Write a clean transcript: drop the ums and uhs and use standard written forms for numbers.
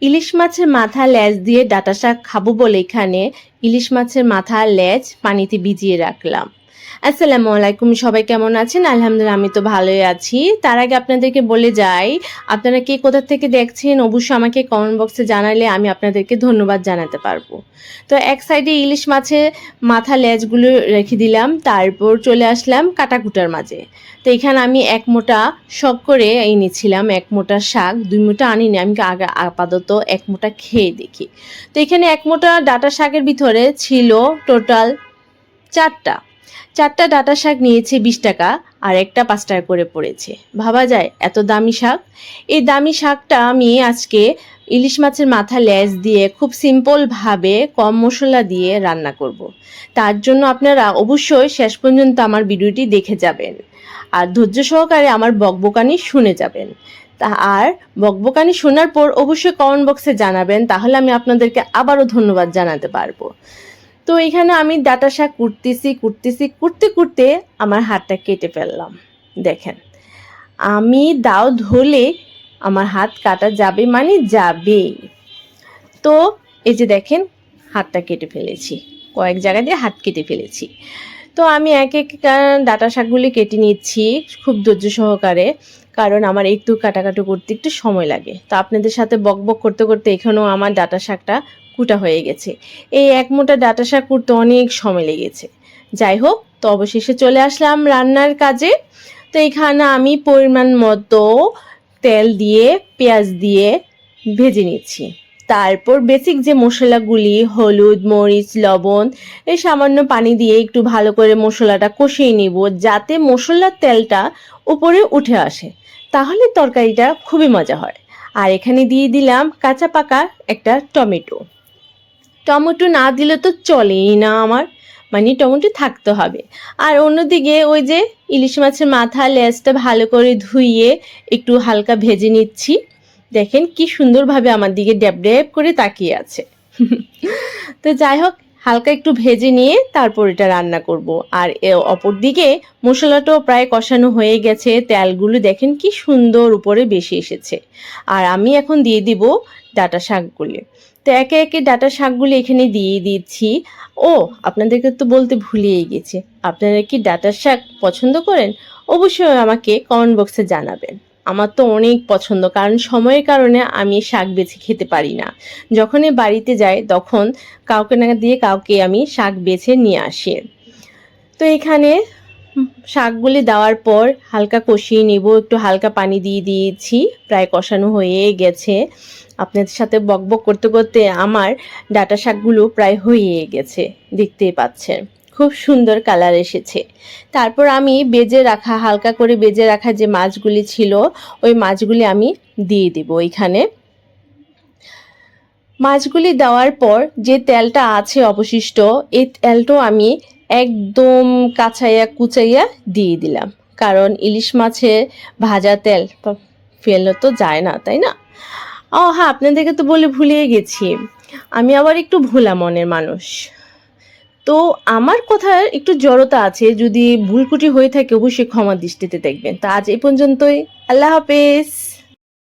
ইলিশ মাছের মাথা লেজ দিয়ে ডাঁটা শাক খাবো বলে এখানে ইলিশ মাছের মাথা লেজ পানিতে ভিজিয়ে রাখলাম। আসসালামু আলাইকুম, সবাই কেমন আছেন? আলহামদুলিল্লাহ, আমি তো ভালোই আছি। তার আগে আপনাদেরকে বলে যাই, আপনারা কে কোথা থেকে দেখছেন অবশ্যই আমাকে কমেন্ট বক্সে জানালে আমি আপনাদেরকে ধন্যবাদ জানাতে পারবো। তো এক সাইডে ইলিশ মাছের মাথা লেজগুলো রেখে দিলাম, তারপর চলে আসলাম কাটাকুটার মাঝে। তো এখানে আমি এক মোটা শখ করে এনেছিলাম, এক মোটা শাক, 2 মোটা আনিনি, আমি আগে আপাতত এক মোটা খেয়ে দেখি। তো এখানে এক মোটা ডাঁটা শাকের ভিতরে ছিল টোটাল 4টা ডাঁটা শাক নিয়েছে 20 টাকা, আর একটা 5 টাকা করে পড়েছে। ভাবা যায় এত দামি শাক। এই দামি শাকটা আমি আজকে ইলিশ মাছের মাথা লেজ দিয়ে খুব সিম্পলভাবে কম মশলা দিয়ে রান্না করব। তার জন্য আপনারা অবশ্যই শেষ পর্যন্ত আমার ভিডিওটি দেখে যাবেন আর ধৈর্য সহকারে আমার বকবকানি শুনে যাবেন। আর বকবকানি শোনার পর অবশ্যই কমেন্ট বক্সে জানাবেন, তাহলে আমি আপনাদেরকে আবারও ধন্যবাদ জানাতে পারবো। তো এখানে আমি ডাঁটা শাক করতে করতে আমার হাতটা কেটে ফেললাম। দেখেন, আমি দাও ধরলে আমার হাত কাটা যাবে মানে যাবেই। তো এই যে দেখেন, হাতটা কেটে ফেলেছি, কয়েক জায়গা দিয়ে হাত কেটে ফেলেছি। তো আমি এক এক ডাঁটা শাকগুলি কেটে নিচ্ছি খুব ধৈর্য সহকারে, কারণ আমার একটু কাটাকাটি করতে একটু সময় লাগে। তো আপনাদের সাথে বকবক করতে করতে এখানেও আমার ডাঁটা শাকটা কুটা হয়ে গেছে। এই এক মোটা ডাঁটা শাক করতে অনেক সময় লেগেছে। যাই হোক, তো অবশেষে চলে আসলাম রান্নার কাজে। তো এখানে আমি পরিমাণ মতো তেল দিয়ে পেঁয়াজ দিয়ে ভেজে নিচ্ছি। তারপর বেসিক যে মশলাগুলি হলুদ, মরিচ, লবণ, এই সামান্য পানি দিয়ে একটু ভালো করে মশলাটা কষিয়ে নিব, যাতে মশলার তেলটা উপরে উঠে আসে, তাহলে তরকারিটা খুবই মজা হয়। আর এখানে দিয়ে দিলাম কাঁচা পাকা একটা টমেটো। টমেটো না দিলে তো চলেই না আমার, মানে টমেটো থাকতে হবে। আর অন্যদিকে ওই যে ইলিশ মাছের মাথা লেজটা ভালো করে ধুইয়ে একটু হালকা ভেজে নিচ্ছি। দেখেন কি সুন্দরভাবে আমার দিকে ড্যাব ড্যাব করে তাকিয়ে আছে। তো যাই হোক, হালকা একটু ভেজে নিয়ে তারপর এটা রান্না করব। আর অপর দিকে মশলাটাও প্রায় কষানো হয়ে গেছে, তেলগুলো দেখেন কি সুন্দর উপরে বেশি এসেছে। আর আমি এখন দিয়ে দিব ডাঁটা শাকগুলি। তো একে একে ডাঁটা শাকগুলি এখানে দিয়ে দিচ্ছি। ও, আপনাদেরকে তো বলতে ভুলিয়েই গেছি, আপনারা কি ডাঁটা শাক পছন্দ করেন? অবশ্যই আমাকে কমেন্ট বক্সে জানাবেন। আমার তো অনেক পছন্দ, কারণ সময়ের কারণে আমি শাক বেছে খেতে পারি না। যখনই বাড়িতে যাই তখন কাউকে না দিয়ে কাউকে আমি শাক বেছে নিয়ে আসি। তো এখানে শাকগুলি দেওয়ার পর হালকা কষিয়ে নিব, একটু হালকা পানি দিয়ে দিয়েছি, প্রায় কষানো হয়ে গেছে। আপনাদের সাথে বকবক করতে করতে আমার ডাঁটা শাকগুলো প্রায় হয়ে গেছে, দেখতেই পাচ্ছেন খুব সুন্দর কালার এসেছে। তারপর আমি হালকা করে বেজে রাখা যে মাছগুলি ছিল, ওই মাছগুলি আমি দিয়ে দেব এখানে। মাছগুলি দেওয়ার পর যে তেলটা আছে অবশিষ্ট, এই তেলটাও আমি একদম কাঁচাইয়া কুচাইয়া দিয়ে দিলাম, কারণ ইলিশ মাছে ভাজা তেল ফেললে তো যায় না, তাই না? ও হ্যাঁ, আপনাদেরকে তো বলে ভুলিয়ে গেছি, আমি আবার একটু ভোলা মনের মানুষ। তো আমার কথার একটু জড়তা আছে, যদি ভুলকুটি হয়ে থাকে অবশ্যই ক্ষমা দৃষ্টিতে দেখবেন। তো আজ এই পর্যন্তই, আল্লাহ হাফেজ।